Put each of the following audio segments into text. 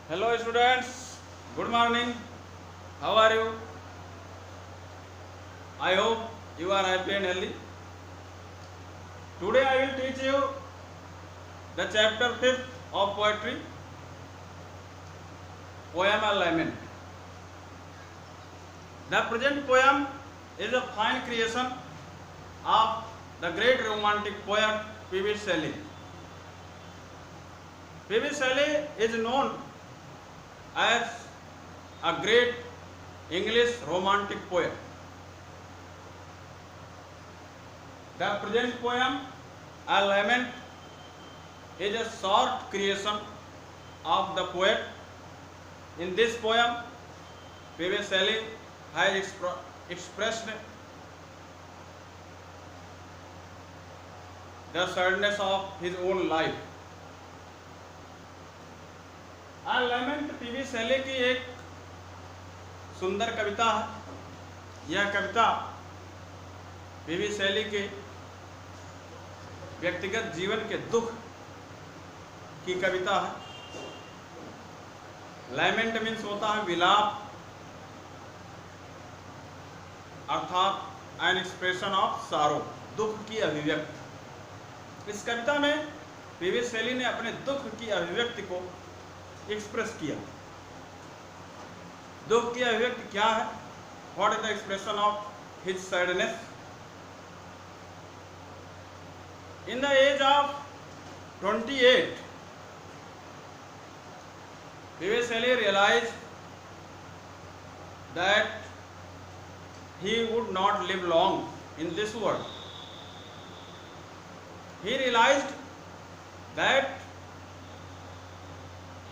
Hello students, good morning. How are you? I hope you are happy and healthy. Today I will teach you the chapter 5th of poetry, poem A Lament. The present poem is a fine creation of the great romantic poet P.V. Shelley. P.V. Shelley is known as a great English romantic poet. The present poem, A Lament, is a short creation of the poet. In this poem, P.V. Shelley has expressed the sadness of his own life. A Lament P.V. Shelley की एक सुंदर कविता है। यह कविता P.V. Shelley के व्यक्तिगत जीवन के दुख की कविता है। लैमेंट मीन्स होता है विलाप, अर्थात एन एक्सप्रेशन ऑफ सारो, दुख की अभिव्यक्ति। इस कविता में P.V. Shelley ने अपने दुख की अभिव्यक्ति को एक्सप्रेस किया। दुख की अभिव्यक्ति क्या है? What is the expression of his sadness? In the age of 28, P.V. Shelley realized that he would not live long in this world. He realized that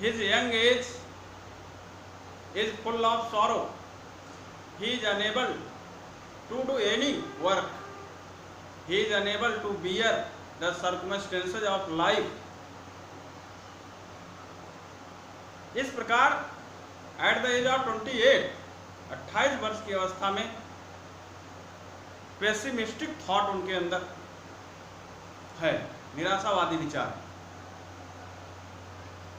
his young age is full of sorrow. He is unable to do any work. He is unable to bear the circumstances of life. इस प्रकार at the age of 28 वर्ष की अवस्था में pessimistic thought उनके अंदर है, निराशावादी विचार।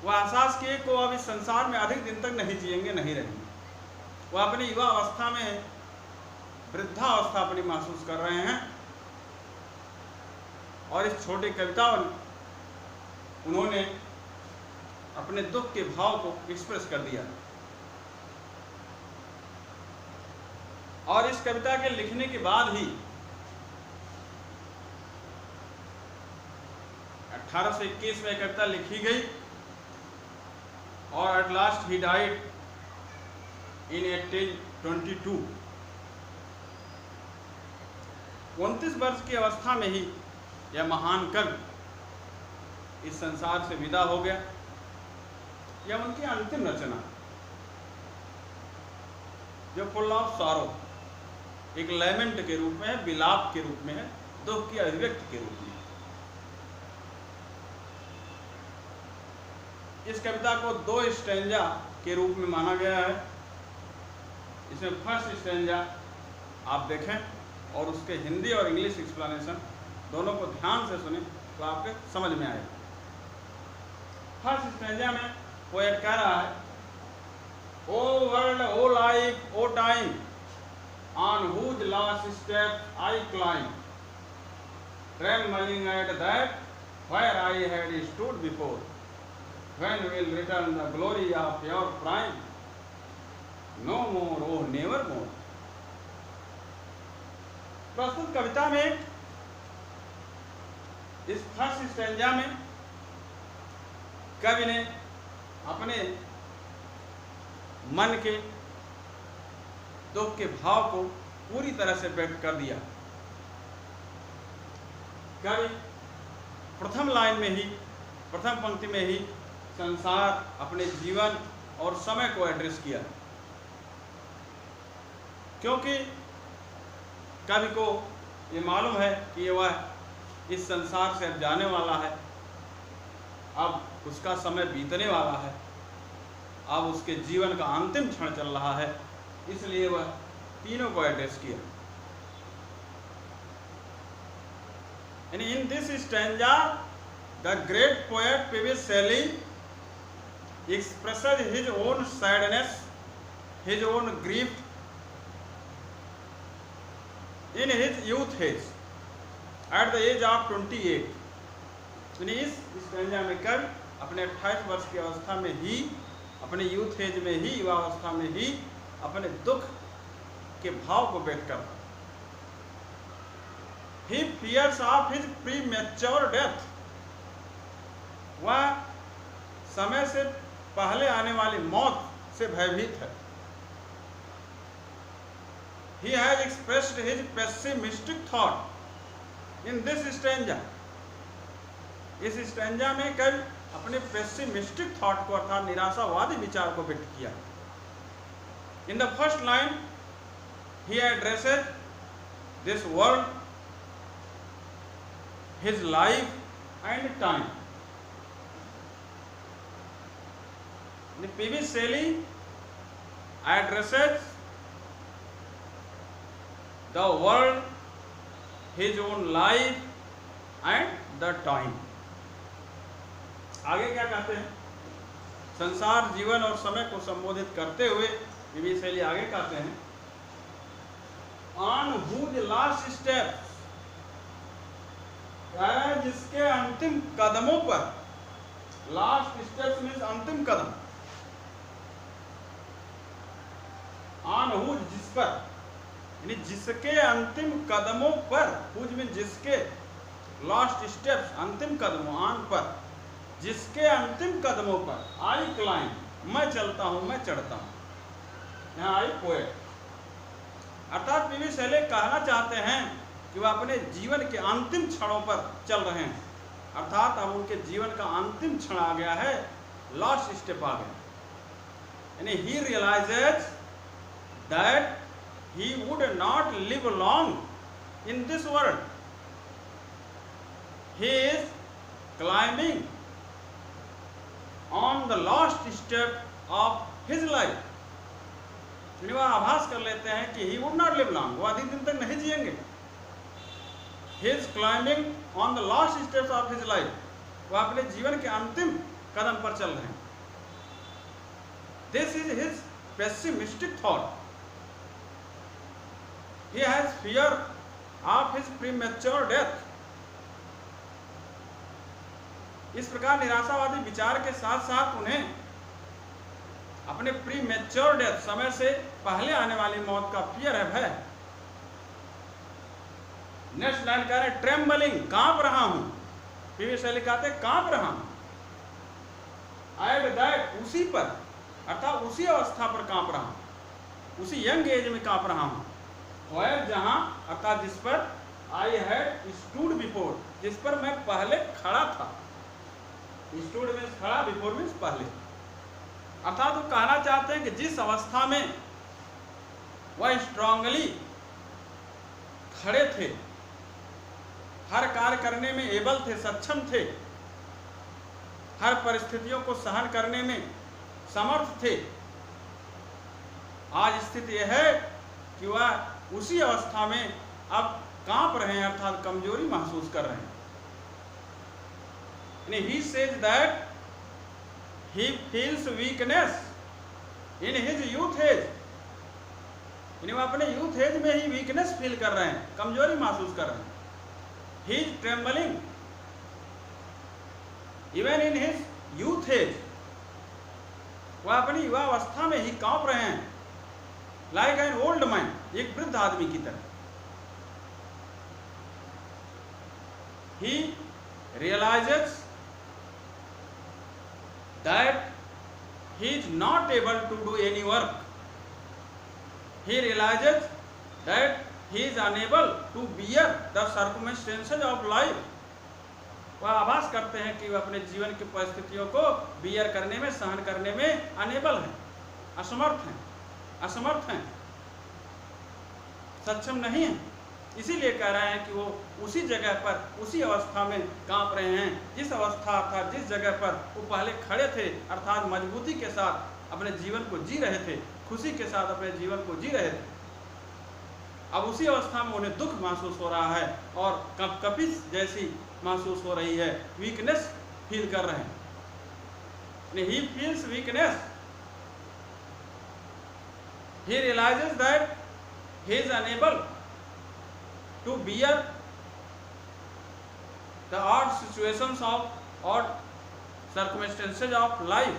वह एहसास किए कि वो अब इस संसार में अधिक दिन तक नहीं जिएंगे, नहीं रहेंगे। वह अपनी युवा अवस्था में वृद्धावस्था अपनी महसूस कर रहे हैं और इस छोटी कविता में उन्होंने अपने दुख के भाव को एक्सप्रेस कर दिया। और इस कविता के लिखने के बाद ही 1821 में कविता लिखी गई और at last he died in 1822। 29 वर्ष की अवस्था में ही यह महान कवि इस संसार से विदा हो गया। यह उनकी अंतिम रचना जो फुल ऑफ सॉरो, एक लैमेंट के रूप में है, विलाप के रूप में है, दुख की अभिव्यक्ति के रूप में। इस कविता को 2 स्टैंजा के रूप में माना गया है। इसमें फर्स्ट स्टैंजा आप देखें और उसके हिंदी और इंग्लिश एक्सप्लेनेशन दोनों को ध्यान से सुने तो आपके समझ में आएगा। फर्स्ट स्टैंजा में पोएट कह रहा है, O world, O life, O time, on whose last step I climb, trembling at that where I had stood before, when will return the glory of your prime, no more, oh never more। प्रस्तुत कविता में इस first stanza में कवि ने अपने मन के दुख के भाव को पूरी तरह से व्यक्त कर दिया। कवि प्रथम लाइन में ही, प्रथम पंक्ति में ही संसार, अपने जीवन और समय को एड्रेस किया, क्योंकि कवि को ये मालूम है कि वह इस संसार से अब जाने वाला है, अब उसका समय बीतने वाला है, अब उसके जीवन का अंतिम क्षण चल रहा है, इसलिए वह तीनों को एड्रेस किया। In this stanza, the great poet P.V. Shelley expresses his own sadness, his own grief in his youth age at the age of 28। यानी इस स्टैंजा में कवि अपने 28 वर्ष की अवस्था में ही, अपने यूथ एज में ही, युवा अवस्था में ही अपने दुख के भाव को व्यक्त करता। He fears of his premature death, वह समय से पहले आने वाली मौत से भयभीत है। He has expressed his pessimistic thought in this stanza। इस स्टैंजा में कवि अपने पेसिमिस्टिक थॉट को अर्थात निराशावादी विचार को व्यक्त किया। In the first line he addresses this world, his life and time। P.B. Shelley addresses the world, his own life and the time। आगे क्या कहते हैं? संसार, जीवन और समय को संबोधित करते हुए पी.बी. शैली आगे कहते हैं, ऑन whose last steps, जिसके अंतिम कदमों पर, लास्ट स्टेप्स मीन्स अंतिम कदम, ऑन whose जिस पर, यानी जिसके अंतिम कदमों पर, whose मीन्स जिसके, लास्ट स्टेप्स अंतिम कदमों, ऑन पर, जिसके अंतिम कदमों पर, आई क्लाइंब मैं चलता हूं, मैं चढ़ता हूं, यहाँ आई पोएट। अर्थात पी.बी. शैली कहना चाहते हैं कि वह अपने जीवन के अंतिम क्षणों पर चल रहे हैं, अर्थात अब उनके जीवन का अंतिम क्षण आ गया है, लास्ट स्टेप आ गया। यानी he realises that he would not live long in this world, he is climbing on the last step of his life. वह आभास कर लेते हैं कि he would not live long, वो अधिक दिन तक नहीं जिएंगे। He is climbing on the last steps of his life, वह अपने जीवन के अंतिम कदम पर चल रहे हैं। This is his pessimistic thought. He has fear of his premature death. इस प्रकार निराशावादी विचार के साथ साथ उन्हें अपने प्रीमेच्योर डेथ, समय से पहले आने वाली मौत का फियर है, भय। नेक्स्ट लाइन कह रहे हैं, ट्रेम्बलिंग, कांप रहा हूं। पी.बी. शैली कहते हैं कांप रहा हूं। एट दैट, उसी पर, अर्थात उसी अवस्था पर कांप रहा हूं, उसी यंग एज में कांप रहा हूं। वेयर, जहां, अर्थात जिस पर, आई हैड स्टूड बिफोर, जिस पर मैं पहले खड़ा था। स्टूड मीन्स खड़ा, बिफोर मीन्स पहले। अर्थात वो कहना चाहते हैं कि जिस अवस्था में वह स्ट्रांगली खड़े थे, हर कार्य करने में एबल थे, सक्षम थे, हर परिस्थितियों को सहन करने में समर्थ थे, आज स्थिति यह है कि वह उसी अवस्था में अब कांप रहे हैं, अर्थात कमजोरी महसूस कर रहे हैं। He says that he feels weakness in his youth age। वो अपने यूथ एज में ही वीकनेस फील कर रहे हैं, कमजोरी महसूस कर रहे हैं। He is trembling even in his youth age। वह अपनी युवा अवस्था में ही कांप रहे हैं, like an old man, एक वृद्ध आदमी की तरह। He realizes that he is not able to do any work। He realizes that he is unable to bear the circumstances of life। वह आभास करते हैं कि वह अपने जीवन की परिस्थितियों को बियर करने में, सहन करने में अनेबल हैं, असमर्थ हैं, सक्षम नहीं हैं। इसीलिए कह रहे हैं कि वो उसी जगह पर, उसी अवस्था में कांप रहे हैं, जिस अवस्था अर्थात जिस जगह पर वो पहले खड़े थे, अर्थात मजबूती के साथ अपने जीवन को जी रहे थे, खुशी के साथ अपने जीवन को जी रहे थे। अब उसी अवस्था में उन्हें दुख महसूस हो रहा है और कपकपी जैसी महसूस हो रही है, वीकनेस फील कर रहे हैं। he feels weakness. He realizes that he is unable to bear the odd situations of odd circumstances of life.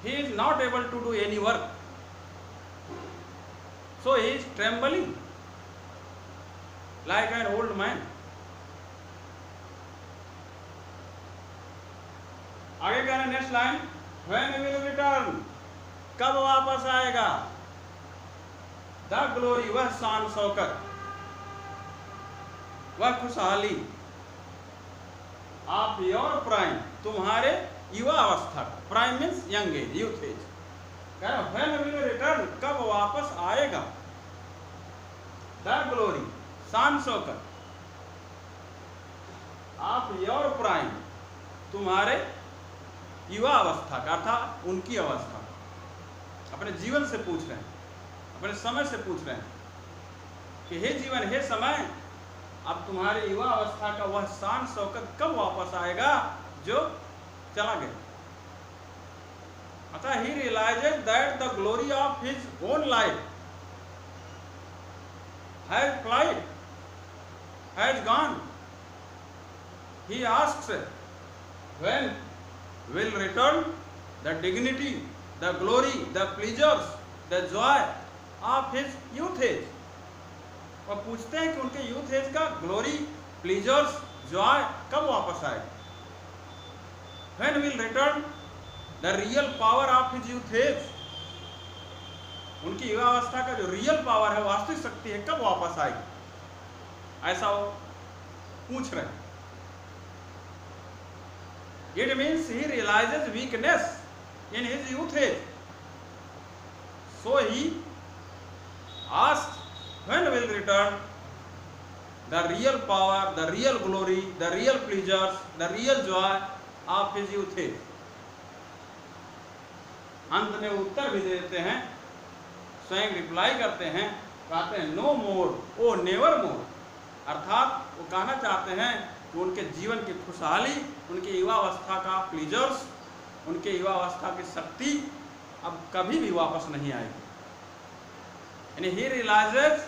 He is not able to do any work, so he is trembling like an old man. आगे कहना next line, when will return, कब वापस आएगा, the glory, वह शान शौकत, वह खुशहाली, of your prime, तुम्हारे युवा अवस्था, prime means young age, youth age, कह when will return, कब वापस आएगा, द ग्लोरी, शान शौकत, ऑफ योर प्राइम, तुम्हारे युवा अवस्था का, अर्थात उनकी अवस्था, अपने जीवन से पूछ रहे हैं, अपने समय से पूछ रहे हैं कि हे जीवन, हे समय, अब तुम्हारे युवा अवस्था का वह शान शौकत कब वापस आएगा जो चला गया। अतः he realises that the glory of his own life has flied, has gone. He asks when will return the dignity, the glory, the pleasures, the joy of his youth age। और पूछते हैं कि उनके यूथ एज का glory, pleasures, Joy कब वापस आए। when will return the real power of his youth age, उनकी युवावस्था का जो रियल पावर है, वास्तविक शक्ति है, कब वापस आएगी, ऐसा वो पूछ रहे हैं। It means he realizes weakness in his youth age, so he asks when will return the real power, the real glory, the real pleasures, the real joy of his youth age। अंत में उत्तर भी देते हैं, स्वयं reply करते हैं, कहते हैं नो मोर, ओ नेवर मोर, अर्थात वो कहना चाहते हैं कि उनके जीवन की खुशहाली, उनके युवावस्था का प्लीजर्स, उनके युवावस्था की शक्ति अब कभी भी वापस नहीं आएगी। यानी he realises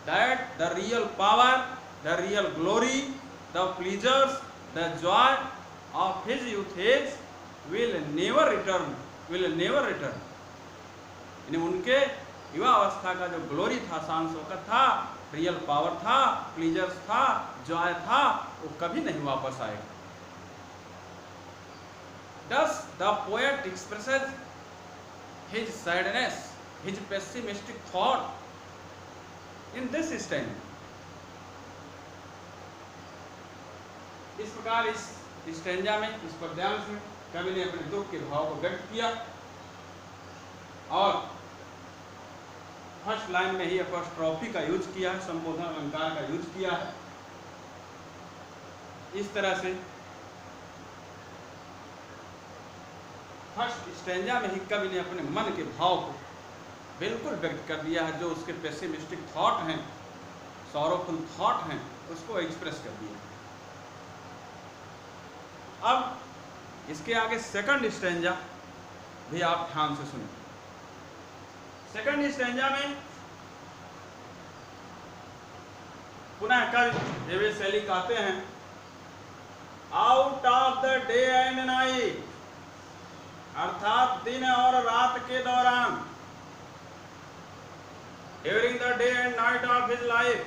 that the real power, the real glory, the pleasures, the joy of his youth age will never return, will never return. यानी उनके युवावस्था का जो ग्लोरी था, शान शौकत था, रियल पावर था, प्लीजर्स था, जॉय था, वो कभी नहीं वापस आएगा। Thus the poet expresses his sadness, his pessimistic thought in this stanza। इस प्रकार इस स्टैंजा में, इस पद्यांश में कवि ने अपने दुख के भाव को व्यक्त किया और फर्स्ट लाइन में ही एपोस्ट्रोफी का यूज किया है, संबोधन अलंकार का यूज किया है। इस तरह से फर्स्ट स्टैंजा में ही कवि ने अपने मन के भाव को बिल्कुल व्यक्त कर दिया है, जो उसके पेसिमिस्टिक थॉट हैं, सॉरोफुल थॉट हैं, उसको एक्सप्रेस कर दिया। अब इसके आगे सेकंड स्टैंजा भी आप ध्यान से सुनिए। सेकंड स्टैंजा में पुनः कवि एवे शैली कहते हैं, out of the day and night, अर्थात दिन और रात के दौरान, during the day and night of his life,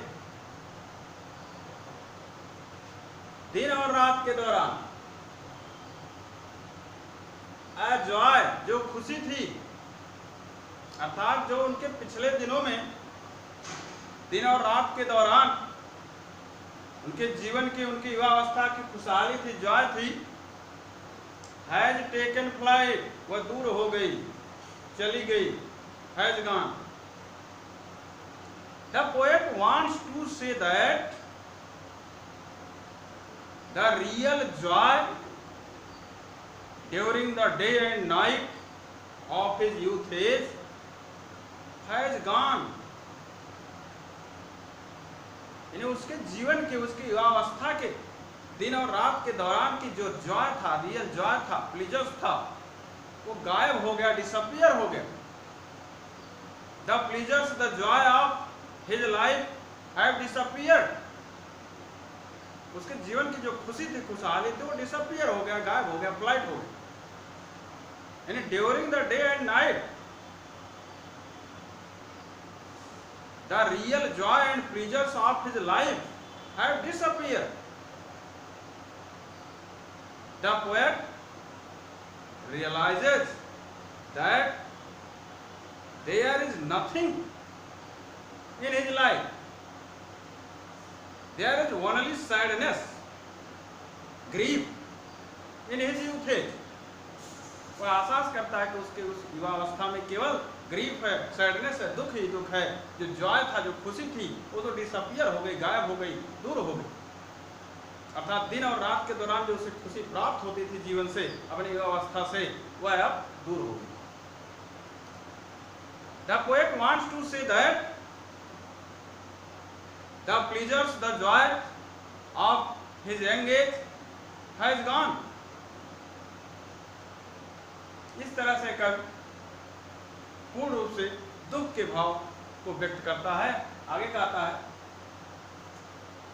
दिन और रात के दौरान, अ जॉय, जो खुशी थी, अर्थात जो उनके पिछले दिनों में दिन और रात के दौरान उनके जीवन की, उनकी युवावस्था की खुशहाली थी, जॉय थी, हैज टेकन फ्लाइट, वह दूर हो गई, चली गई, has gone. The poet wants to say that the real joy during the day and night of his youth age has gone. यानी उसके जीवन के, उसकी युवावस्था के दिन और रात के दौरान की जो जॉय था, रियल जॉय था, प्लीजर्स था, वो गायब हो गया, डिसअपियर हो गया। The pleasures, the joy of his life have disappeared. उसके जीवन की जो खुशी थी, खुशहाली थी, वो डिसअपियर हो गया, गायब हो गया, फ्लाइट हो गया। यानी during the day and night the real Joy and pleasures of his life have disappeared. The poet realizes that there is nothing in his life. There is only sadness, grief in his youth age. वह एहसास करता है कि उसके उस युवावस्था में केवल ग्रीफ है, सैडनेस है, दुख ही दुख है। जो जॉय था, जो खुशी थी, वो तो डिसअपियर हो गई, गायब हो गई, दूर हो गई। अर्थात दिन और रात के दौरान जो उसे खुशी प्राप्त होती थी जीवन से, अपनी युवावस्था से, वह अब दूर हो गई। The poet wants to say that the pleasures, the joy of his young age has gone. इस तरह से कवि पूर्ण रूप से दुख के भाव को व्यक्त करता है। आगे कहता है,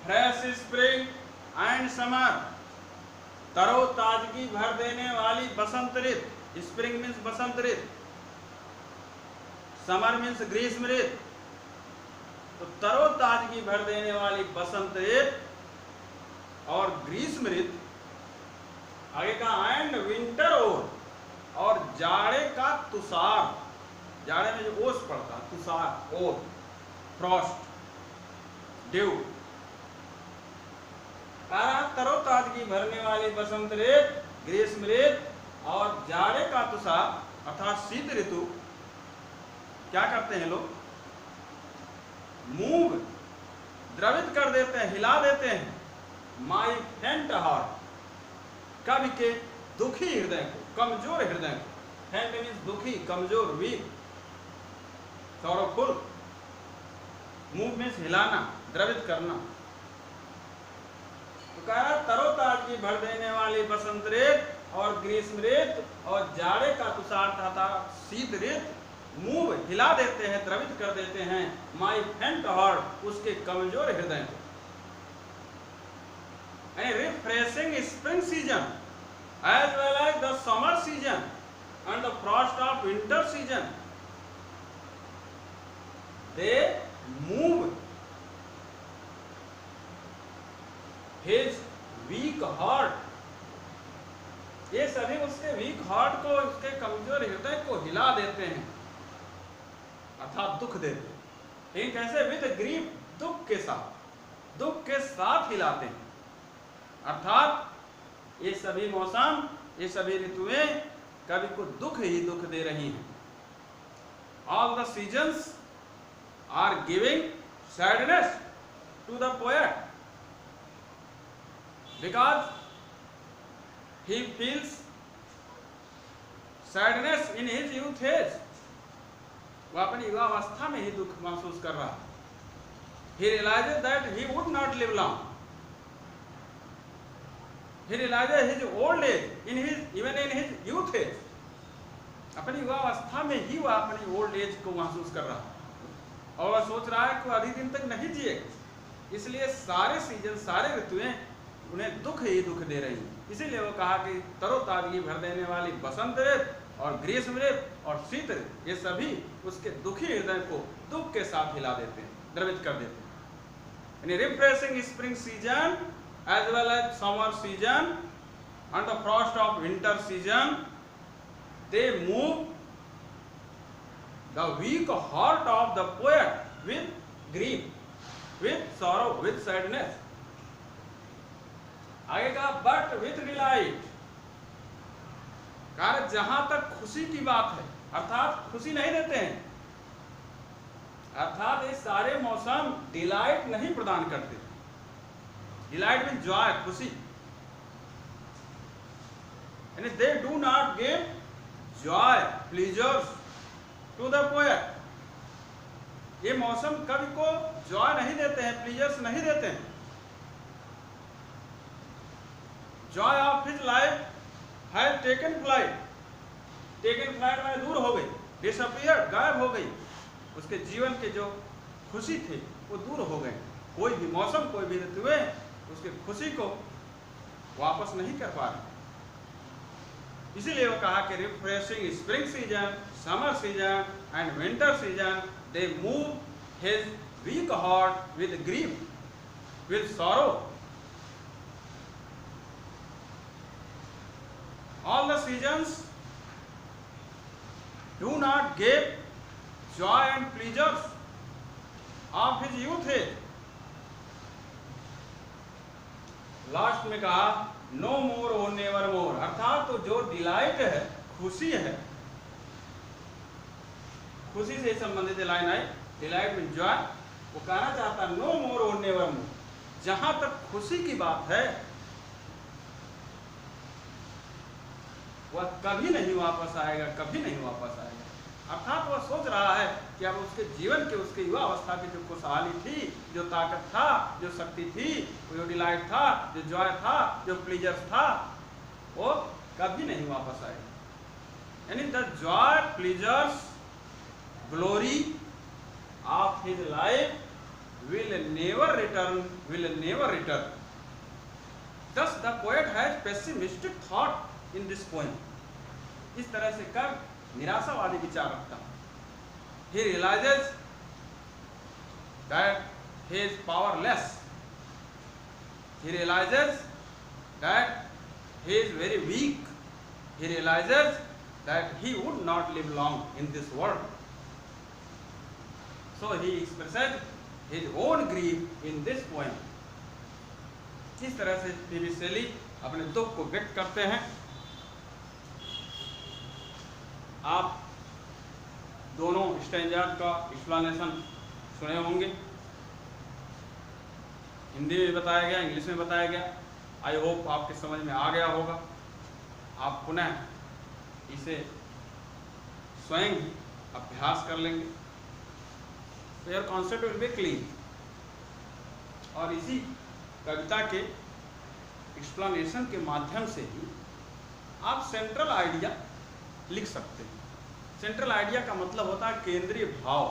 फ्रेश स्प्रिंग एंड समर, तरो ताजगी भर देने वाली बसंत ऋतु। स्प्रिंग मीन्स बसंत ऋतु, समर मीन्स ग्रीष्म ऋतु। तो तरो ताजगी भर देने वाली बसंत ऋतु और ग्रीष्म ऋतु, आगे कहा एंड विंटर और जाड़े का तुषार। जाड़े में जो ओस पड़ता, तुषार, ओस, फ्रॉस्ट, ड्यू। तरोताजगी भरने वाली बसंत ऋतु, ग्रीष्म ऋतु और जाड़े का तुषार अर्थात शीत ऋतु क्या करते हैं लोग? मूव, द्रवित कर देते हैं, हिला देते हैं माई फेंट हार्ट, कवि के दुखी हृदय को, कमजोर हृदय को। फेंट मीन्स दुखी, कमजोर, वीक, सॉरोफुल। मूव मीन्स हिलाना, द्रवित करना। तो कह रहा तरोताजगी भर देने वाली बसंत ऋतु और ग्रीष्म ऋतु और जाड़े का तुषार तथा शीत ऋतु मूव, हिला देते हैं, द्रवित कर देते हैं माई फेंट हार्ट, उसके कमजोर हृदय को। Refreshing spring season as well as the summer season and the frost of winter season, they move his weak heart। ये सभी उसके वीक हार्ट को, उसके कमजोर हृदय को हिला देते हैं, अर्थात दुख देते हैं। लेकिन कैसे? विद ग्रीफ, दुख के साथ, दुख के साथ हिलाते हैं। अर्थात ये सभी मौसम, ये सभी ऋतुएं कवि को दुख ही दुख दे रही हैं। All the seasons are giving sadness to the poet because he feels sadness in his youth age. वह अपनी युवावस्था में ही दुख महसूस कर रहा है। He realises that he would not live long. He realizes his old age in his, even in his youth age। अपनी युवावस्था में ही वह अपनी ओल्ड एज को महसूस कर रहा है और वह सोच रहा है कि वह अधिक दिन तक नहीं जिएगा। इसलिए सारे सीजन, सारे ऋतुएं उन्हें दुख ही दुख दे रही हैं। इसीलिए वो कहा कि तरोताजगी भर देने वाली बसंत ऋतु और ग्रीष्म ऋतु और शीत ऋतु, ये सभी उसके दुखी हृदय को दुख के साथ हिला देते हैं, द्रवित कर देते हैं। यानी refreshing spring season as well as summer season and the frost of winter season, they move the weak heart of the poet with grief, with sorrow, with sadness। आगे का but with delight। कारण जहां तक खुशी की बात है, अर्थात खुशी नहीं देते हैं, अर्थात ये सारे मौसम डिलाइट नहीं प्रदान करते। Delight means joy, खुशी। And they do not give joy, pleasures to the poet। ये मौसम कवि को जॉय नहीं देते हैं, प्लीजर्स नहीं देते हैं। Joy of his life has taken flight. Taken flight में दूर हो गई, डिसअपीयर्ड, गायब हो गई। उसके जीवन के जो खुशी थे वो दूर हो गए। कोई भी मौसम, कोई भी ऋतुएं उसके खुशी को वापस नहीं कर पा रहे। इसीलिए वो कहा कि refreshing spring season, summer season and winter season, they move his week heart with grief, with sorrow. All the seasons do not give joy and pleasures of his youth age. Last में कहा no मोर और never more, अर्थात तो जो delight है, खुशी है, खुशी से संबंधित लाइन आई, डिलाइट में जॉय, वो कहना चाहता नो मोर और नेवर मोर। जहां तक खुशी की बात है वह कभी नहीं वापस आएगा, कभी नहीं वापस आएगा। अर्थात वह सोच रहा है कि अब उसके जीवन के, उसके युवा अवस्था की जो खुशहाली थी, जो ताकत था, जो शक्ति थी, जो डिलाइट था, जो जॉय था, जो प्लीजर्स था, वो कभी नहीं वापस आएगा। यानी the Joy, pleasures, glory of his life will never return, will never return. Thus the poet has pessimistic thought in this poem. इस तरह से कर निराशावादी विचार रखता हूं। He realizes that he is powerless. He realizes that he is very weak. He realizes that he would not live long in this world. So he expresses his own grief in this poem. इस तरह से PV शैली अपने दुख को व्यक्त करते हैं। आप दोनों स्टैंजार्ड का एक्सप्लेनेशन सुने होंगे, हिंदी में बताया गया, इंग्लिश में बताया गया। आई होप आपके समझ में आ गया होगा। आप पुनः इसे स्वयं ही अभ्यास कर लेंगे तो your concept will be clean. और इसी कविता के एक्सप्लेनेशन के माध्यम से ही आप सेंट्रल आइडिया लिख सकते हैं। सेंट्रल आइडिया का मतलब होता है केंद्रीय भाव,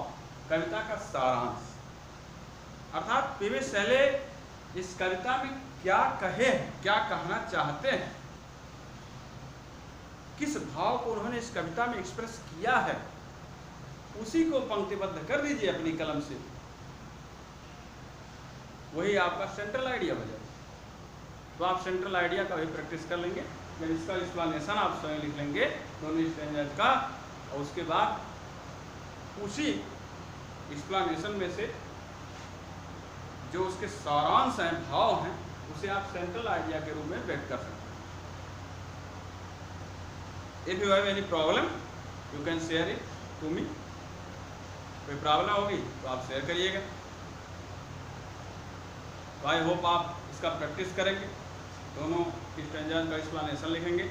कविता का सारांश। अर्थात पीवी शैले इस कविता में क्या कहे हैं, क्या कहना चाहते हैं, किस भाव को उन्होंने इस कविता में एक्सप्रेस किया है, उसी को पंक्तिबद्ध कर दीजिए अपनी कलम से, वही आपका सेंट्रल आइडिया हो जाएगा। तो आप सेंट्रल आइडिया का भी प्रैक्टिस कर लेंगे। जब इसका एक्सप्लेनेशन आप स्वयं लिख लेंगे दोनों स्टैंजार्ड का, और उसके बाद उसी एक्सप्लेनेशन में से जो उसके सारांश हैं, भाव हैं, उसे आप सेंट्रल आइडिया के रूप में व्यक्त कर सकते हैं। If you have any problem you can share it to me. कोई प्रॉब्लम होगी तो आप शेयर करिएगा। तो आई होप आप इसका प्रैक्टिस करेंगे, दोनों स्टैंजार्ड का एक्सप्लेनेशन लिखेंगे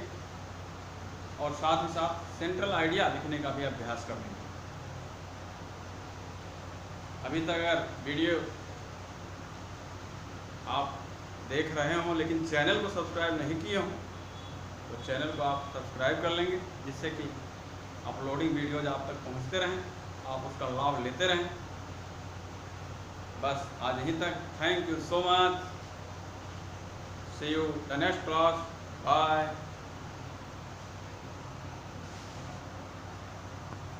और साथ ही साथ सेंट्रल आइडिया लिखने का भी अभ्यास कर लेंगे। अभी तक अगर वीडियो आप देख रहे हों लेकिन चैनल को सब्सक्राइब नहीं किए हों तो चैनल को आप सब्सक्राइब कर लेंगे, जिससे कि अपलोडिंग वीडियोज आप तक पहुंचते रहें, आप उसका लाभ लेते रहें। बस आज यहीं तक। Thank you so much. See you the next class. Bye.